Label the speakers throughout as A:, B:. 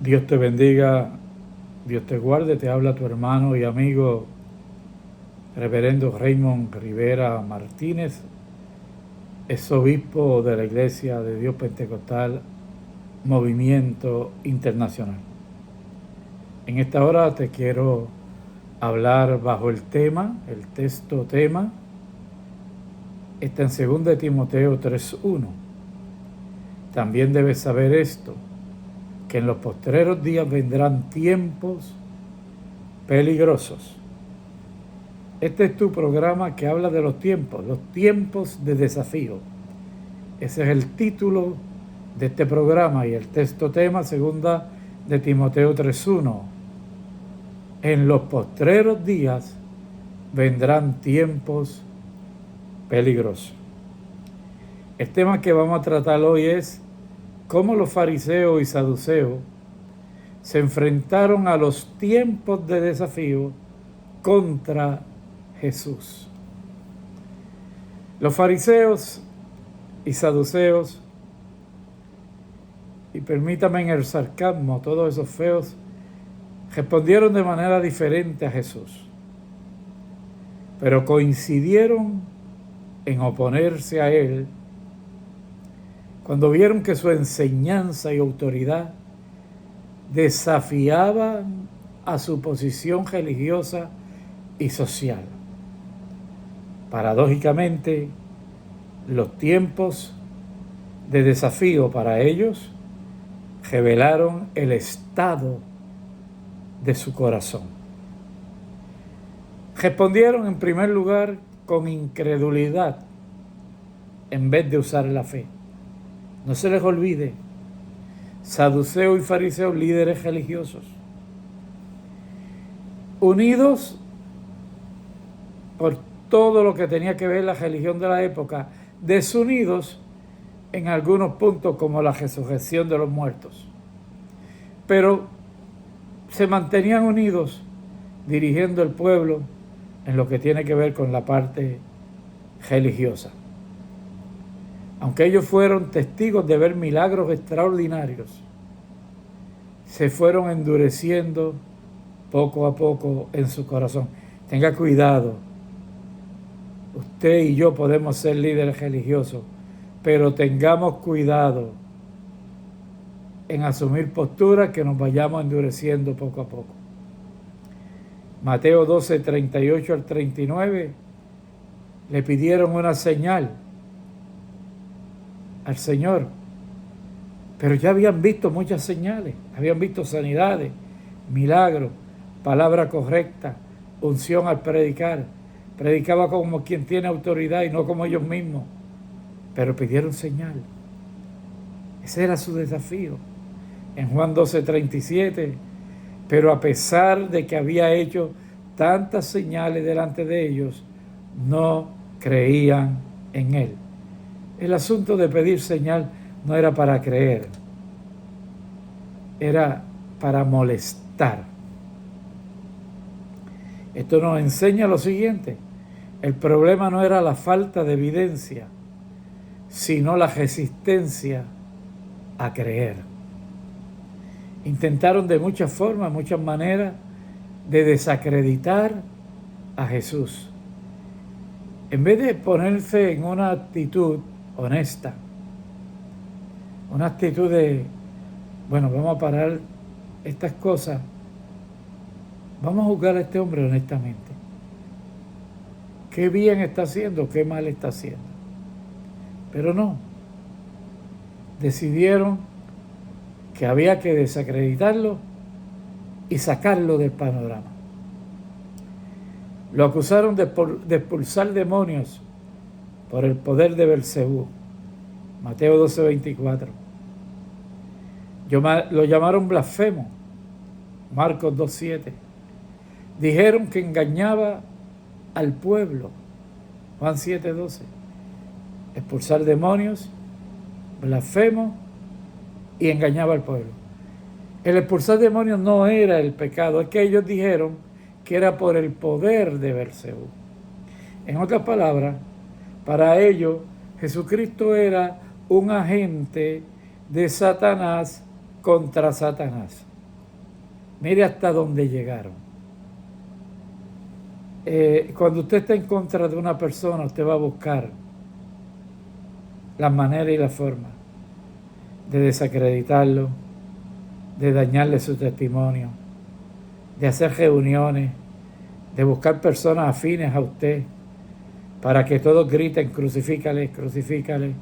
A: Dios te bendiga, Dios te guarde, te habla tu hermano y amigo Reverendo Raymond Rivera Martínez, es obispo de la Iglesia de Dios Pentecostal Movimiento Internacional. En esta hora te quiero hablar bajo el texto tema, está en 2 Timoteo 3:1. También debes saber esto, que en los postreros días vendrán tiempos peligrosos. Este es tu programa que habla de los tiempos de desafío. Ese es el título de este programa y el texto tema 2 Timoteo 3:1. En los postreros días vendrán tiempos peligrosos. El tema que vamos a tratar hoy es cómo los fariseos y saduceos se enfrentaron a los tiempos de desafío contra Jesús. Los fariseos y saduceos, y permítame en el sarcasmo, todos esos feos, respondieron de manera diferente a Jesús, pero coincidieron en oponerse a él cuando vieron que su enseñanza y autoridad desafiaban a su posición religiosa y social. Paradójicamente, los tiempos de desafío para ellos revelaron el estado de su corazón. Respondieron en primer lugar con incredulidad en vez de usar la fe. No se les olvide, saduceos y fariseos, líderes religiosos, unidos por todo lo que tenía que ver la religión de la época, desunidos en algunos puntos como la resurrección de los muertos, pero se mantenían unidos dirigiendo el pueblo en lo que tiene que ver con la parte religiosa. Aunque ellos fueron testigos de ver milagros extraordinarios, se fueron endureciendo poco a poco en su corazón. Tenga cuidado. Usted y yo podemos ser líderes religiosos, pero tengamos cuidado en asumir posturas que nos vayamos endureciendo poco a poco. Mateo 12, 38 al 39, le pidieron una señal al Señor, pero ya habían visto muchas señales, habían visto sanidades, milagros, palabra correcta, unción al predicar. Predicaba como quien tiene autoridad y no como ellos mismos, pero pidieron señal. Ese era su desafío. En Juan 12:37, pero a pesar de que había hecho tantas señales delante de ellos, no creían en él. El asunto de pedir señal no era para creer, era para molestar. Esto nos enseña lo siguiente: el problema no era la falta de evidencia, sino la resistencia a creer. Intentaron de muchas formas, muchas maneras de desacreditar a Jesús. En vez de ponerse en una actitud honesta, una actitud de, bueno, vamos a parar estas cosas, vamos a juzgar a este hombre honestamente. ¿Qué bien está haciendo? ¿Qué mal está haciendo? Pero no. Decidieron que había que desacreditarlo y sacarlo del panorama. Lo acusaron de expulsar demonios por el poder de Belcebú. Mateo 12:24. Lo llamaron blasfemo. Marcos 2:7. Dijeron que engañaba al pueblo. Juan 7:12. Expulsar demonios, blasfemo y engañaba al pueblo. El expulsar demonios no era el pecado, es que ellos dijeron que era por el poder de Belcebú. En otras palabras, para ellos Jesucristo era un agente de Satanás contra Satanás. Mire hasta dónde llegaron. Cuando usted está en contra de una persona, usted va a buscar la manera y la forma de desacreditarlo, de dañarle su testimonio, de hacer reuniones, de buscar personas afines a usted, para que todos griten, crucifícale, crucifícale.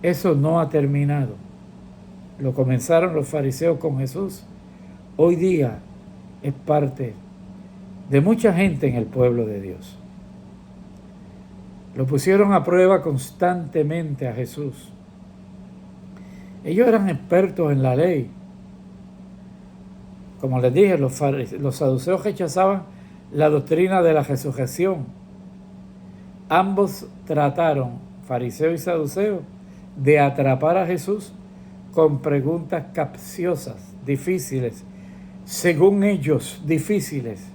A: Eso no ha terminado. Lo comenzaron los fariseos con Jesús. Hoy día es parte de mucha gente en el pueblo de Dios. Lo pusieron a prueba constantemente a Jesús. Ellos eran expertos en la ley. Como les dije, los saduceos rechazaban la doctrina de la resurrección. Ambos trataron, fariseo y saduceo, de atrapar a Jesús con preguntas capciosas, difíciles, según ellos, difíciles.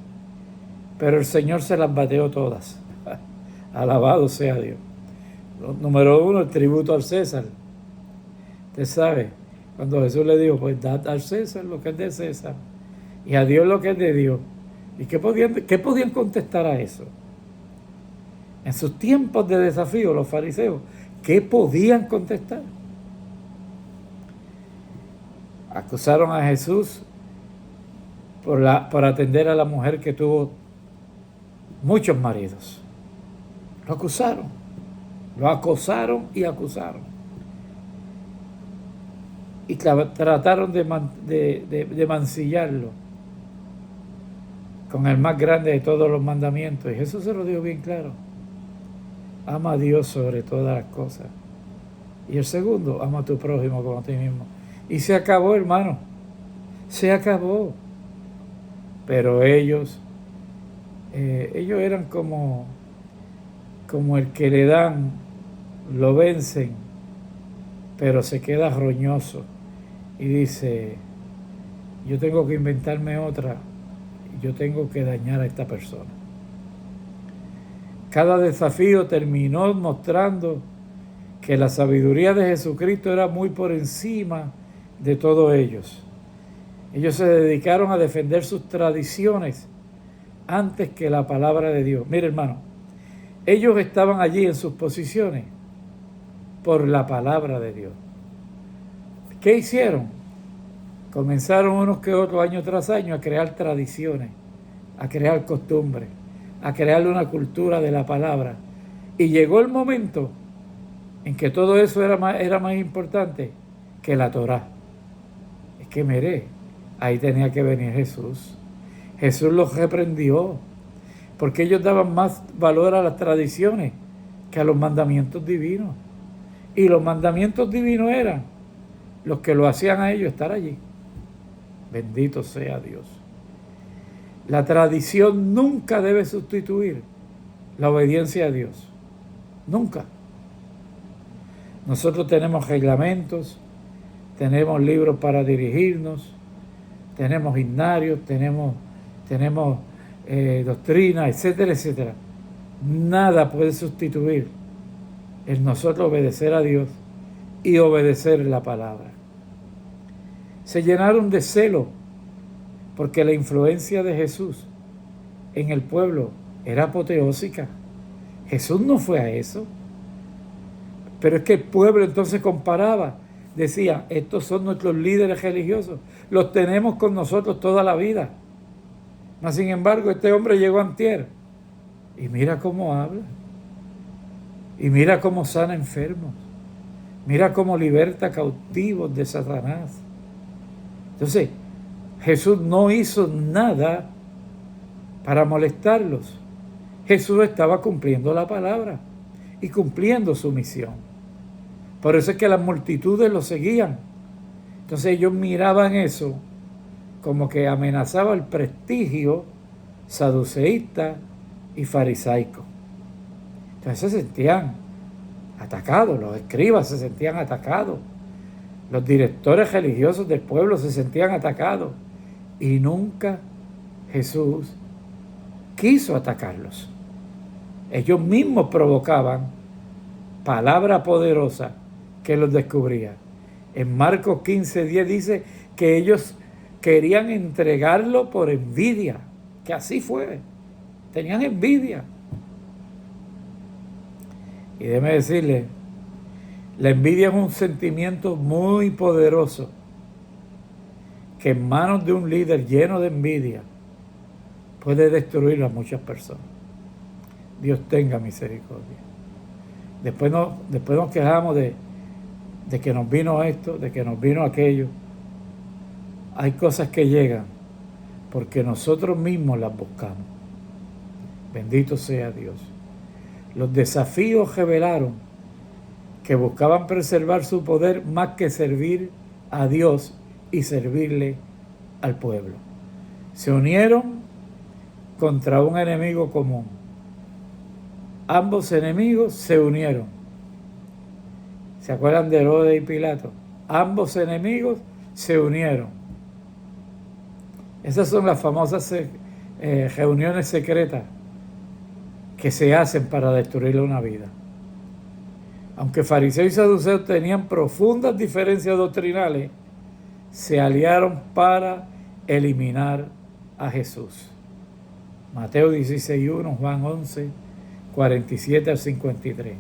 A: Pero el Señor se las bateó todas. Alabado sea Dios. Número 1, el tributo al César. Usted sabe, cuando Jesús le dijo, pues dad al César lo que es de César y a Dios lo que es de Dios. ¿Y qué podían contestar a eso? En sus tiempos de desafío, los fariseos, ¿qué podían contestar? Acusaron a Jesús por atender a la mujer que tuvo muchos maridos. Lo acusaron, lo acosaron y acusaron. Y trataron de mancillarlo con el más grande de todos los mandamientos. Y Jesús se lo dijo bien claro. Ama a Dios sobre todas las cosas. Y el segundo, ama a tu prójimo como a ti mismo. Y se acabó, hermano. Se acabó. Pero ellos eran como el que le dan, lo vencen, pero se queda roñoso. Y dice, yo tengo que inventarme otra. Yo tengo que dañar a esta persona. Cada desafío terminó mostrando que la sabiduría de Jesucristo era muy por encima de todos ellos. Ellos se dedicaron a defender sus tradiciones antes que la palabra de Dios. Mire, hermano, ellos estaban allí en sus posiciones por la palabra de Dios. ¿Qué hicieron? Comenzaron unos que otros, año tras año, a crear tradiciones, a crear costumbres, a crear una cultura de la palabra. Y llegó el momento en que todo eso era más importante que la Torá. Es que mire, ahí tenía que venir Jesús. Jesús los reprendió, porque ellos daban más valor a las tradiciones que a los mandamientos divinos. Y los mandamientos divinos eran los que lo hacían a ellos estar allí. Bendito sea Dios. La tradición nunca debe sustituir la obediencia a Dios. Nunca. Nosotros tenemos reglamentos, tenemos libros para dirigirnos, tenemos himnarios, tenemos doctrina, etcétera, etcétera. Nada puede sustituir el nosotros obedecer a Dios y obedecer la palabra. Se llenaron de celo porque la influencia de Jesús en el pueblo era apoteósica. Jesús no fue a eso. Pero es que el pueblo entonces comparaba. Decía, estos son nuestros líderes religiosos. Los tenemos con nosotros toda la vida. Mas sin embargo, este hombre llegó antier. Y mira cómo habla. Y mira cómo sana enfermos. Mira cómo liberta cautivos de Satanás. Entonces, Jesús no hizo nada para molestarlos. Jesús estaba cumpliendo la palabra y cumpliendo su misión. Por eso es que las multitudes lo seguían. Entonces ellos miraban eso como que amenazaba el prestigio saduceísta y farisaico. Entonces se sentían atacados, los escribas se sentían atacados, los directores religiosos del pueblo se sentían atacados. Y nunca Jesús quiso atacarlos. Ellos mismos provocaban palabra poderosa que los descubría. En Marcos 15:10 dice que ellos querían entregarlo por envidia, que así fue, tenían envidia. Y déjeme decirle, la envidia es un sentimiento muy poderoso que en manos de un líder lleno de envidia puede destruir a muchas personas. Dios tenga misericordia. Después nos quejamos de que nos vino esto, de que nos vino aquello. Hay cosas que llegan porque nosotros mismos las buscamos. Bendito sea Dios. Los desafíos revelaron que buscaban preservar su poder más que servir a Dios y servirle al pueblo. Se unieron contra un enemigo común. Ambos enemigos se unieron. ¿Se acuerdan de Herodes y Pilato? Ambos enemigos se unieron. Esas son las famosas reuniones secretas que se hacen para destruir una vida. Aunque fariseos y saduceos tenían profundas diferencias doctrinales, se aliaron para eliminar a Jesús. Mateo 16:1, Juan 11, 47 al 53.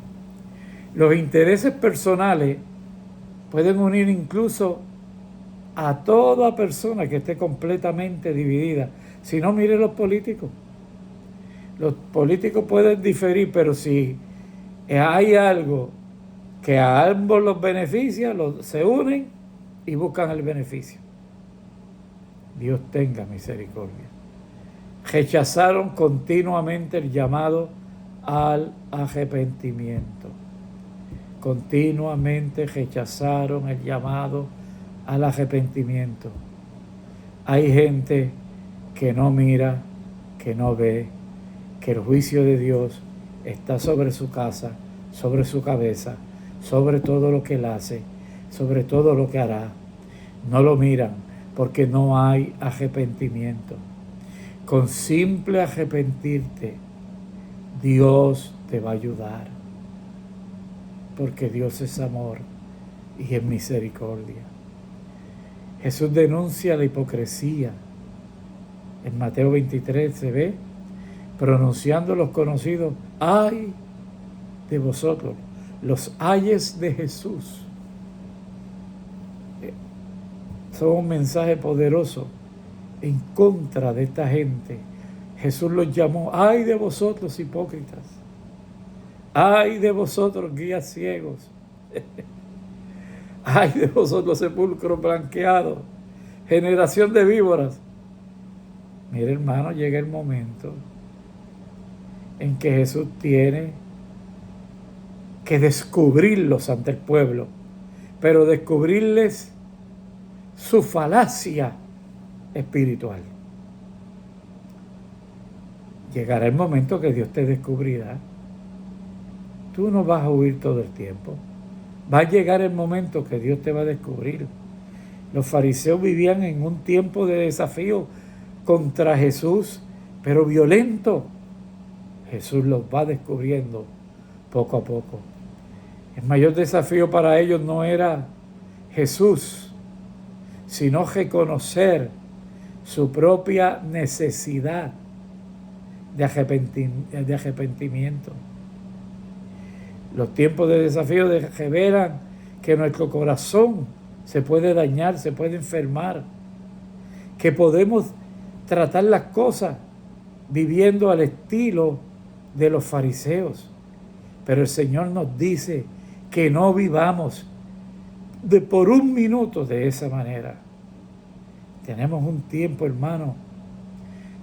A: Los intereses personales pueden unir incluso a toda persona que esté completamente dividida. Si no, mire los políticos. Los políticos pueden diferir, pero si hay algo que a ambos los beneficia, se unen y buscan el beneficio. Dios tenga misericordia. Rechazaron continuamente el llamado al arrepentimiento. Continuamente rechazaron el llamado al arrepentimiento. Hay gente que no mira, que no ve, que el juicio de Dios está sobre su casa, sobre su cabeza, sobre todo lo que él hace, sobre todo lo que hará. No lo miran porque no hay arrepentimiento. Con simple arrepentirte, Dios te va a ayudar, porque Dios es amor y es misericordia. Jesús denuncia la hipocresía. En Mateo 23 se ve pronunciando los conocidos ay de vosotros, los ayes de Jesús. Son un mensaje poderoso en contra de esta gente. Jesús los llamó, ay de vosotros hipócritas, ay de vosotros guías ciegos, ay de vosotros sepulcros blanqueados, generación de víboras. Mire, hermano, llega el momento en que Jesús tiene que descubrirlos ante el pueblo, pero descubrirles su falacia espiritual. Llegará el momento que Dios te descubrirá. Tú no vas a huir todo el tiempo. Va a llegar el momento que Dios te va a descubrir. Los fariseos vivían en un tiempo de desafío contra Jesús, pero violento. Jesús los va descubriendo poco a poco. El mayor desafío para ellos no era Jesús, sino reconocer su propia necesidad de arrepentimiento. Los tiempos de desafío revelan que nuestro corazón se puede dañar, se puede enfermar, que podemos tratar las cosas viviendo al estilo de los fariseos. Pero el Señor nos dice que no vivamos por un minuto de esa manera. Tenemos un tiempo, hermano,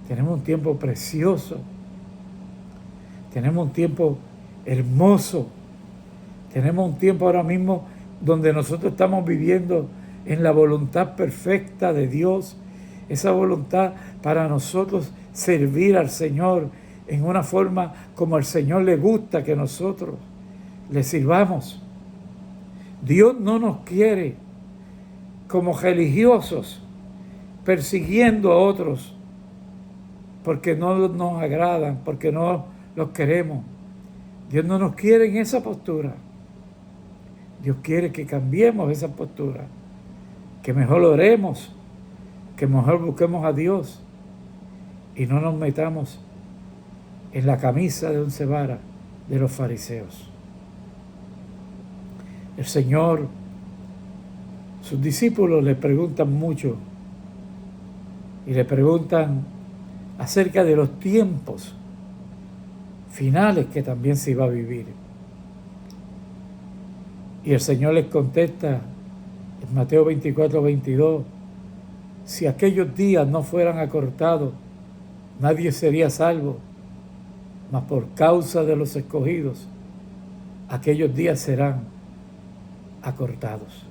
A: tenemos un tiempo precioso, tenemos un tiempo hermoso, tenemos un tiempo ahora mismo donde nosotros estamos viviendo en la voluntad perfecta de Dios, esa voluntad para nosotros servir al Señor en una forma como al Señor le gusta que nosotros le sirvamos. Dios no nos quiere como religiosos persiguiendo a otros porque no nos agradan, porque no los queremos. Dios no nos quiere en esa postura. Dios quiere que cambiemos esa postura, que mejor oremos, que mejor busquemos a Dios y no nos metamos en la camisa de 11 varas de los fariseos. El Señor, sus discípulos le preguntan mucho y le preguntan acerca de los tiempos finales que también se iba a vivir. Y el Señor les contesta en Mateo 24:22, si aquellos días no fueran acortados, nadie sería salvo, mas por causa de los escogidos, aquellos días serán acortados.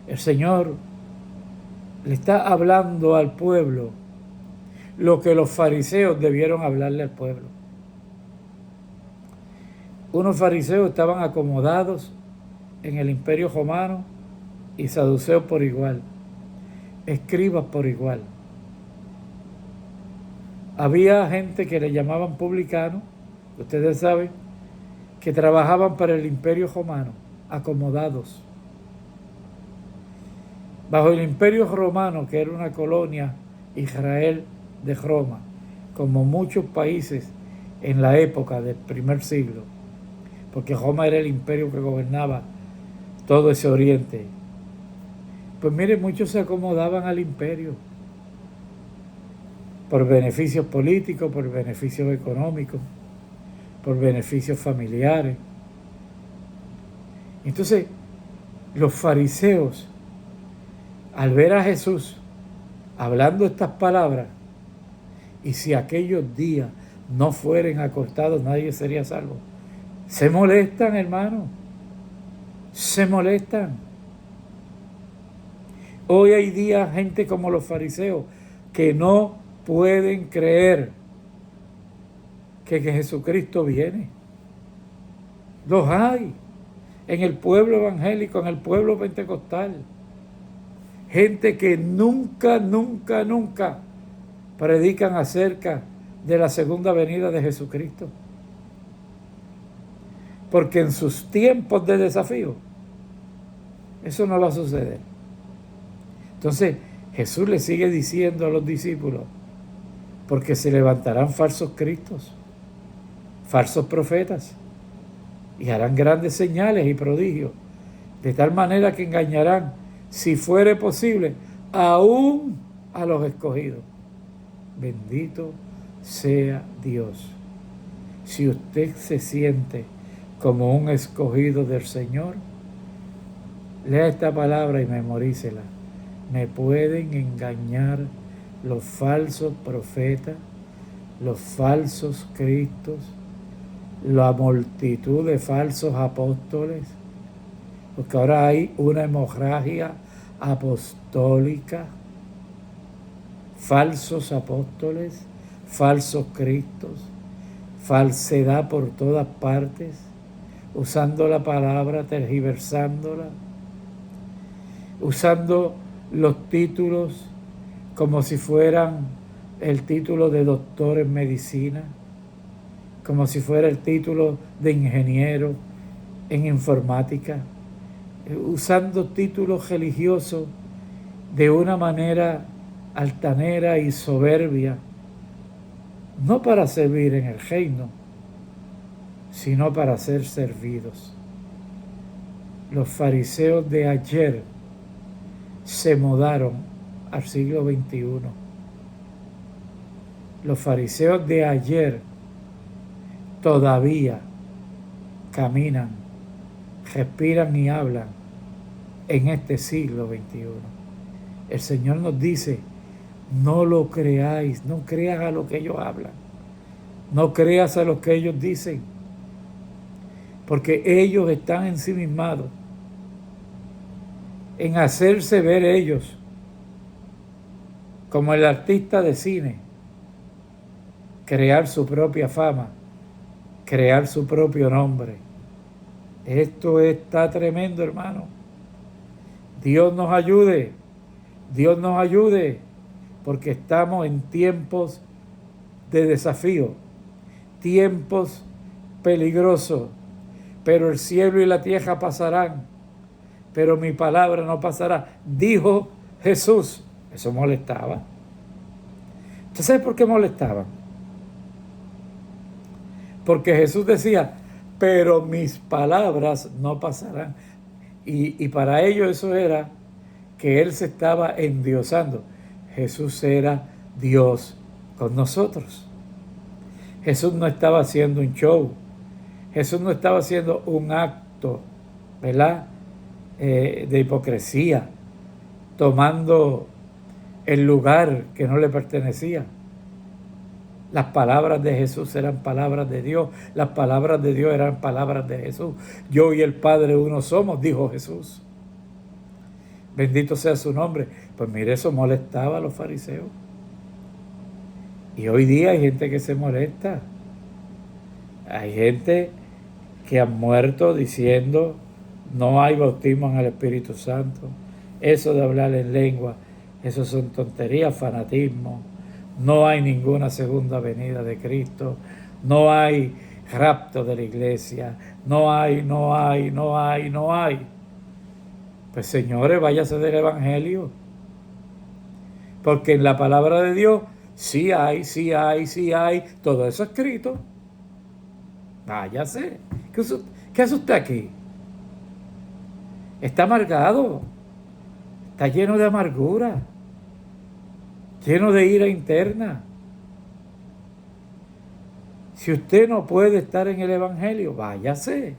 A: El Señor le está hablando al pueblo lo que los fariseos debieron hablarle al pueblo. Unos fariseos estaban acomodados en el imperio romano y saduceos por igual, escribas por igual. Había gente que le llamaban publicanos, ustedes saben, que trabajaban para el imperio romano, acomodados. Bajo el imperio romano, que era una colonia, Israel de Roma, como muchos países en la época del primer siglo, porque Roma era el imperio que gobernaba todo ese oriente. Pues miren, muchos se acomodaban al imperio por beneficios políticos, por beneficios económicos, por beneficios familiares. Entonces, los fariseos, al ver a Jesús hablando estas palabras, y si aquellos días no fueren acortados, nadie sería salvo, se molestan, hermano, se molestan. Hoy hay días gente como los fariseos que no pueden creer que Jesucristo viene. Los hay en el pueblo evangélico, en el pueblo pentecostal. Gente que nunca predican acerca de la segunda venida de Jesucristo. Porque en sus tiempos de desafío, eso no va a suceder. Entonces, Jesús le sigue diciendo a los discípulos, porque se levantarán falsos cristos, falsos profetas, y harán grandes señales y prodigios, de tal manera que engañarán, si fuere posible, aún a los escogidos. Bendito sea Dios. Si usted se siente como un escogido del Señor, lea esta palabra y memorícela. Me pueden engañar los falsos profetas, los falsos cristos, la multitud de falsos apóstoles, porque ahora hay una hemorragia apostólica, falsos apóstoles, falsos cristos, falsedad por todas partes, usando la palabra, tergiversándola, usando los títulos como si fueran el título de doctor en medicina, como si fuera el título de ingeniero en informática, usando títulos religiosos de una manera altanera y soberbia, no para servir en el reino, sino para ser servidos. Los fariseos de ayer se mudaron al siglo XXI. Los fariseos de ayer todavía caminan, respiran y hablan en este siglo XXI. El Señor nos dice, no lo creáis, no creas a lo que ellos hablan, no creas a lo que ellos dicen, porque ellos están ensimismados en hacerse ver ellos como el artista de cine, crear su propia fama, crear su propio nombre. Esto está tremendo, hermano. Dios nos ayude, porque estamos en tiempos de desafío, tiempos peligrosos, pero el cielo y la tierra pasarán, pero mi palabra no pasará, dijo Jesús. Eso molestaba. ¿Usted sabe por qué molestaban? Porque Jesús decía, pero mis palabras no pasarán. Y para ellos eso era que Él se estaba endiosando. Jesús era Dios con nosotros. Jesús no estaba haciendo un show. Jesús no estaba haciendo un acto, ¿verdad? De hipocresía, tomando el lugar que no le pertenecía. Las palabras de Jesús eran palabras de Dios. Las palabras de Dios eran palabras de Jesús. Yo y el Padre uno somos, dijo Jesús. Bendito sea su nombre. Pues mire, eso molestaba a los fariseos. Y hoy día hay gente que se molesta. Hay gente que han muerto diciendo no hay bautismo en el Espíritu Santo. Eso de hablar en lengua, eso son tonterías, fanatismo. No hay ninguna segunda venida de Cristo. No hay rapto de la iglesia. No hay. Pues señores, váyase del Evangelio. Porque en la palabra de Dios sí hay. Todo eso escrito. Váyase. ¿Qué hace usted aquí? Está amargado. Está lleno de amargura. Lleno de ira interna. Si usted no puede estar en el Evangelio, váyase.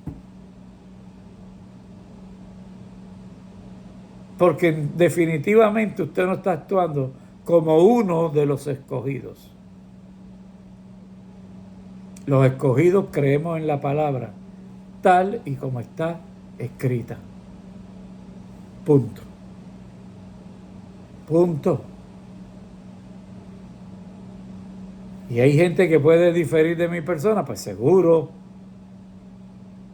A: Porque definitivamente usted no está actuando como uno de los escogidos. Los escogidos creemos en la palabra tal y como está escrita. Punto. Y hay gente que puede diferir de mi persona, pues seguro.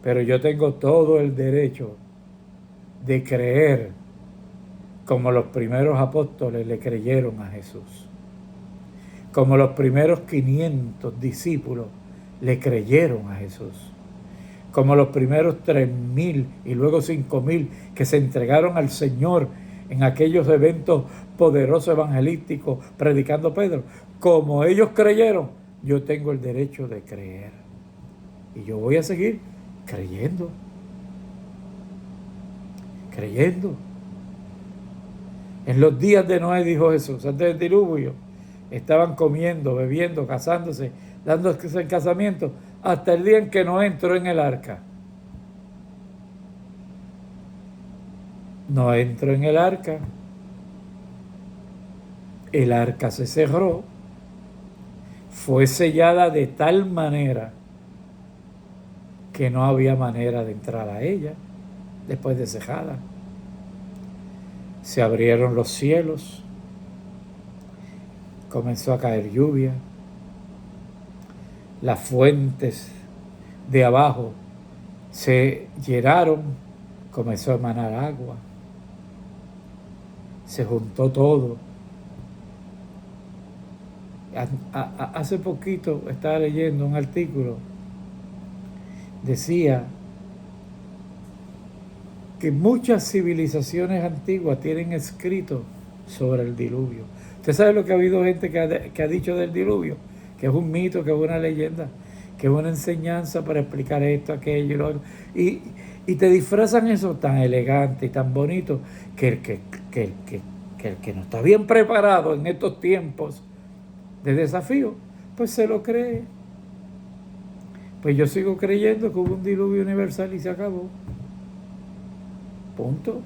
A: Pero yo tengo todo el derecho de creer como los primeros apóstoles le creyeron a Jesús. Como los primeros 500 discípulos le creyeron a Jesús. Como los primeros 3,000 y luego 5,000 que se entregaron al Señor en aquellos eventos poderosos evangelísticos predicando Pedro. Como ellos creyeron, yo tengo el derecho de creer. Y yo voy a seguir creyendo. En los días de Noé, dijo Jesús, antes del diluvio, estaban comiendo, bebiendo, casándose, dándose en casamiento, hasta el día en que Noé entró en el arca. No entró en el arca. El arca se cerró. Fue sellada de tal manera que no había manera de entrar a ella después de cerrada. Se abrieron los cielos. Comenzó a caer lluvia. Las fuentes de abajo se llenaron. Comenzó a emanar agua. Se juntó todo. Hace poquito estaba leyendo un artículo. Decía que muchas civilizaciones antiguas tienen escrito sobre el diluvio. ¿Usted sabe lo que ha habido gente que ha dicho del diluvio? Que es un mito, que es una leyenda, que es una enseñanza para explicar esto, aquello y lo otro. Y te disfrazan eso tan elegante y tan bonito que el que no está bien preparado en estos tiempos de desafío, pues se lo cree. Pues yo sigo creyendo que hubo un diluvio universal y se acabó. Punto.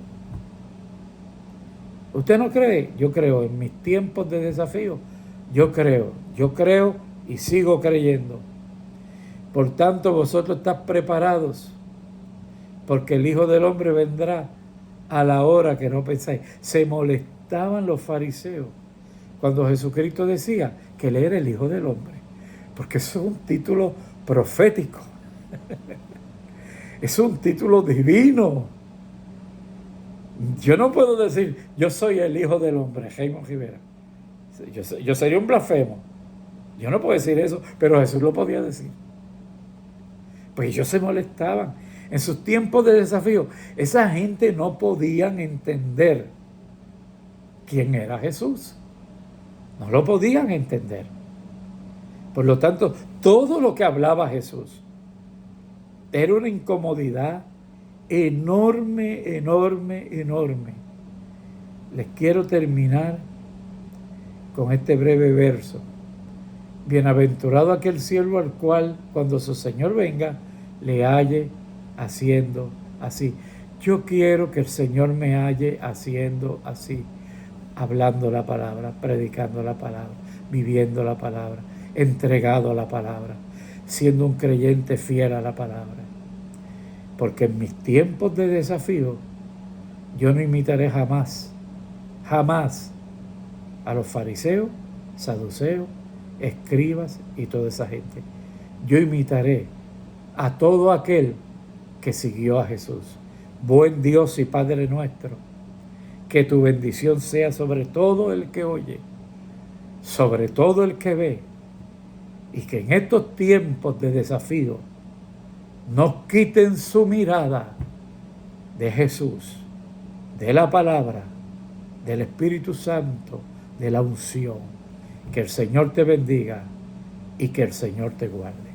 A: ¿Usted no cree? Yo creo. En mis tiempos de desafío, yo creo y sigo creyendo. Por tanto, vosotros estáis preparados, porque el Hijo del Hombre vendrá a la hora que no pensáis. Se molestaban los fariseos cuando Jesucristo decía que Él era el Hijo del Hombre, porque eso es un título profético. Es un título divino. Yo no puedo decir, yo soy el Hijo del Hombre, Raymond Rivera. Yo sería un blasfemo. Yo no puedo decir eso, pero Jesús lo podía decir. Pues ellos se molestaban. En sus tiempos de desafío, esa gente no podían entender quién era Jesús. No lo podían entender. Por lo tanto, todo lo que hablaba Jesús era una incomodidad enorme, enorme, enorme. Les quiero terminar con este breve verso. Bienaventurado aquel siervo al cual, cuando su Señor venga, le halle haciendo así. Yo quiero que el Señor me halle haciendo así, hablando la palabra, predicando la palabra, viviendo la palabra, entregado a la palabra, siendo un creyente fiel a la palabra. Porque en mis tiempos de desafío, yo no imitaré jamás a los fariseos, saduceos, escribas y toda esa gente. Yo imitaré a todo aquel que siguió a Jesús. Buen Dios y Padre nuestro, que tu bendición sea sobre todo el que oye, sobre todo el que ve, y que en estos tiempos de desafío no quiten su mirada de Jesús, de la palabra, del Espíritu Santo, de la unción. Que el Señor te bendiga y que el Señor te guarde.